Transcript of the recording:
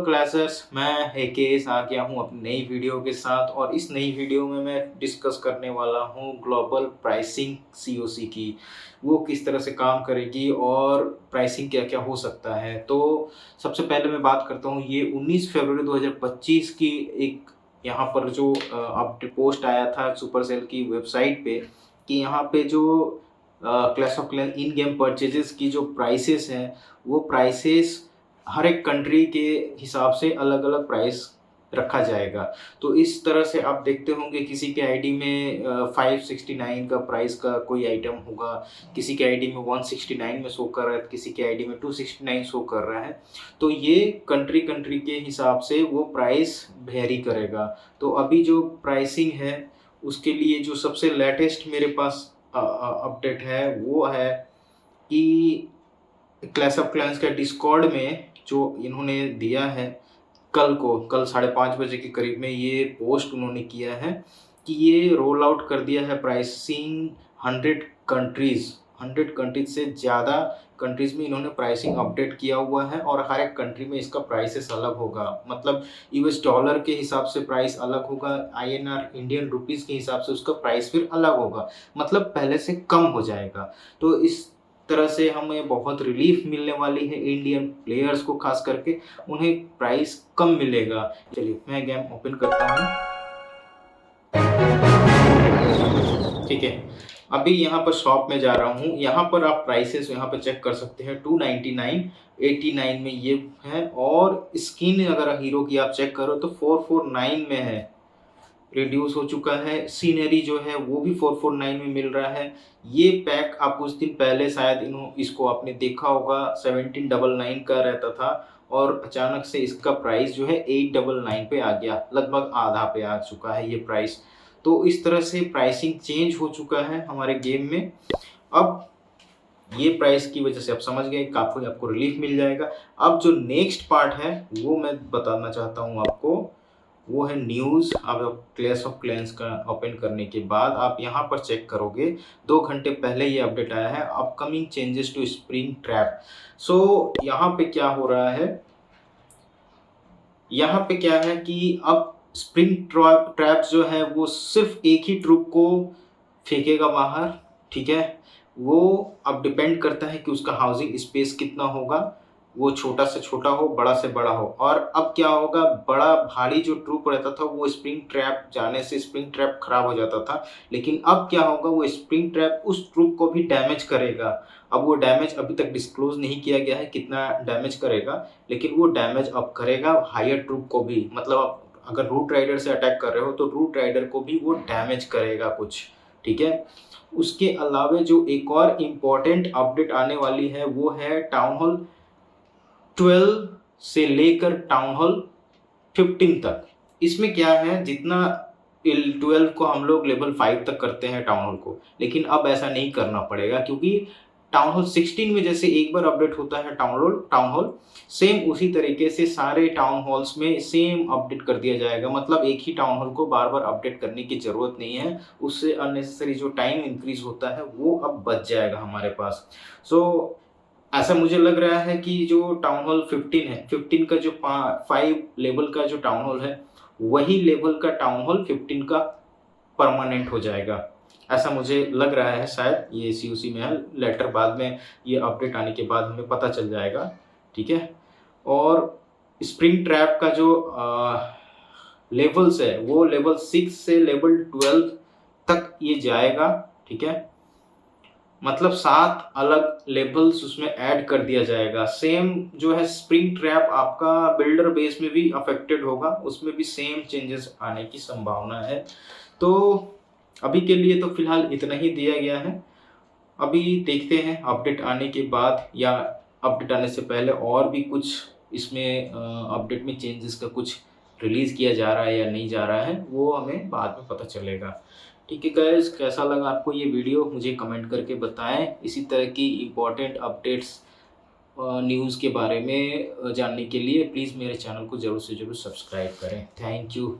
क्लासर्स, मैं एकेएस आ गया हूँ अपनी नई वीडियो के साथ और इस नई वीडियो में मैं डिस्कस करने वाला हूँ ग्लोबल प्राइसिंग सीओसी की। वो किस तरह से काम करेगी और प्राइसिंग क्या-क्या हो सकता है। तो सबसे पहले मैं बात करता हूँ, ये 19 फरवरी 2025 की एक यहाँ पर जो पोस्ट आया था सुपरसेल की वेबसाइट पे कि यहाँ पे जो clash of clans in game purchases की जो प्राइसेस हैं, वो प्राइसेस हर एक कंट्री के हिसाब से अलग-अलग प्राइस रखा जाएगा। तो इस तरह से आप देखते होंगे किसी के आईडी में 569 का प्राइस का कोई आइटम होगा, किसी के आईडी में 169 में शो कर रहा है, किसी के आईडी में 269 शो कर रहा है। तो ये कंट्री के हिसाब से वो प्राइस वेरी करेगा। तो अभी जो प्राइसिंग है, उसके लिए जो सबसे लेटेस्ट मेरे पास अपडेट है, वो है कि क्लैश ऑफ क्लैंस के डिस्कॉर्ड में जो इन्होंने दिया है, कल 5:30 बजे के करीब में ये पोस्ट उन्होंने किया है कि ये रोल आउट कर दिया है प्राइसिंग 100 कंट्रीज से ज़्यादा कंट्रीज़ में इन्होंने प्राइसिंग अपडेट किया हुआ है और हर एक कंट्री में इसका प्राइसेस अलग होगा। मतलब यूएस डॉलर के हिसाब से प्राइस अलग होगा, आईएनआर इंडियन रुपीज़ के हिसाब से उसका प्राइस फिर अलग होगा, मतलब पहले से कम हो जाएगा। तो इस तरह से हमें बहुत रिलीफ मिलने वाली है इंडियन प्लेयर्स को, खास करके उन्हें प्राइस कम मिलेगा। चलिए मैं गेम ओपन करता हूँ। ठीक है, अभी यहाँ पर शॉप में जा रहा हूँ। यहाँ पर आप प्राइसेस यहाँ पर चेक कर सकते हैं। 299, 89 में ये है और स्किन अगर हीरो की आप चेक करो तो 449 में है, रिड्यूस हो चुका है। सीनरी जो है वो भी 449 में मिल रहा है। ये पैक आप कुछ दिन पहले शायद इसको आपने देखा होगा, 1799 का रहता था और अचानक से इसका प्राइस जो है 899 पे आ गया, लगभग आधा पे आ चुका है ये प्राइस। तो इस तरह से प्राइसिंग चेंज हो चुका है हमारे गेम में। अब ये प्राइस की वजह से आप समझ गए, काफ़ी आपको रिलीफ मिल जाएगा। अब जो नेक्स्ट पार्ट है वो मैं बताना चाहता हूँ आपको, वो है न्यूज़। आप क्लैश ऑफ क्लैंस का ओपन करने के बाद आप यहाँ पर चेक करोगे, 2 घंटे पहले ये अपडेट आया है, upcoming changes to Springtrap. So यहाँ पे क्या हो रहा है, यहाँ पे क्या है कि अब स्प्रिंग ट्रैप जो है वो सिर्फ एक ही ट्रूप को फेंकेगा बाहर। ठीक है, वो अब डिपेंड करता है कि उसका हाउसिंग स्पेस कितना होगा, वो छोटा से छोटा हो, बड़ा से बड़ा हो। और अब क्या होगा, बड़ा भारी जो ट्रूप रहता था वो स्प्रिंग ट्रैप जाने से स्प्रिंग ट्रैप खराब हो जाता था, लेकिन अब क्या होगा, वो स्प्रिंग ट्रैप उस ट्रूप को भी डैमेज करेगा। अब वो डैमेज अभी तक डिस्क्लोज नहीं किया गया है कितना डैमेज करेगा, लेकिन वो डैमेज अब करेगा हायर ट्रूप को भी। मतलब आप अगर रूट राइडर से अटैक कर रहे हो तो रूट राइडर को भी वो डैमेज करेगा कुछ। ठीक है, उसके अलावा जो एक और इम्पॉर्टेंट अपडेट आने वाली है वो है टाउन हॉल 12 से लेकर टाउन हॉल 15 तक। इसमें क्या है, जितना 12 को हम लोग लेवल 5 तक करते हैं टाउन हॉल को, लेकिन अब ऐसा नहीं करना पड़ेगा क्योंकि टाउन हॉल 16 में जैसे एक बार अपडेट होता है टाउन हॉल सेम उसी तरीके से सारे टाउन हॉल्स में सेम अपडेट कर दिया जाएगा। मतलब एक ही टाउन हॉल को बार बार अपडेट करने की ज़रूरत नहीं है, उससे अननेसेसरी जो टाइम इंक्रीज होता है वो अब बच जाएगा हमारे पास। सो ऐसा मुझे लग रहा है कि जो टाउन हॉल 15 है, 15 का जो 5 लेवल का जो टाउन हॉल है, वही लेवल का टाउन हॉल 15 का परमानेंट हो जाएगा। ऐसा मुझे लग रहा है, शायद ये सीओसी में है, लेटर बाद में ये अपडेट आने के बाद हमें पता चल जाएगा। ठीक है, और स्प्रिंग ट्रैप का जो लेवल्स है वो लेवल 6 से लेवल 12 तक ये जाएगा। ठीक है, मतलब 7 अलग लेवल्स उसमें ऐड कर दिया जाएगा। सेम जो है स्प्रिंग ट्रैप आपका बिल्डर बेस में भी अफेक्टेड होगा, उसमें भी सेम चेंजेस आने की संभावना है। तो अभी के लिए तो फिलहाल इतना ही दिया गया है। अभी देखते हैं अपडेट आने के बाद या अपडेट आने से पहले और भी कुछ इसमें अपडेट में चेंजेस का कुछ रिलीज़ किया जा रहा है या नहीं जा रहा है, वो हमें बाद में पता चलेगा। ठीक है गाइस, कैसा लगा आपको ये वीडियो मुझे कमेंट करके बताएं। इसी तरह की इम्पोर्टेंट अपडेट्स न्यूज़ के बारे में जानने के लिए प्लीज़ मेरे चैनल को ज़रूर से ज़रूर सब्सक्राइब करें। Thank you.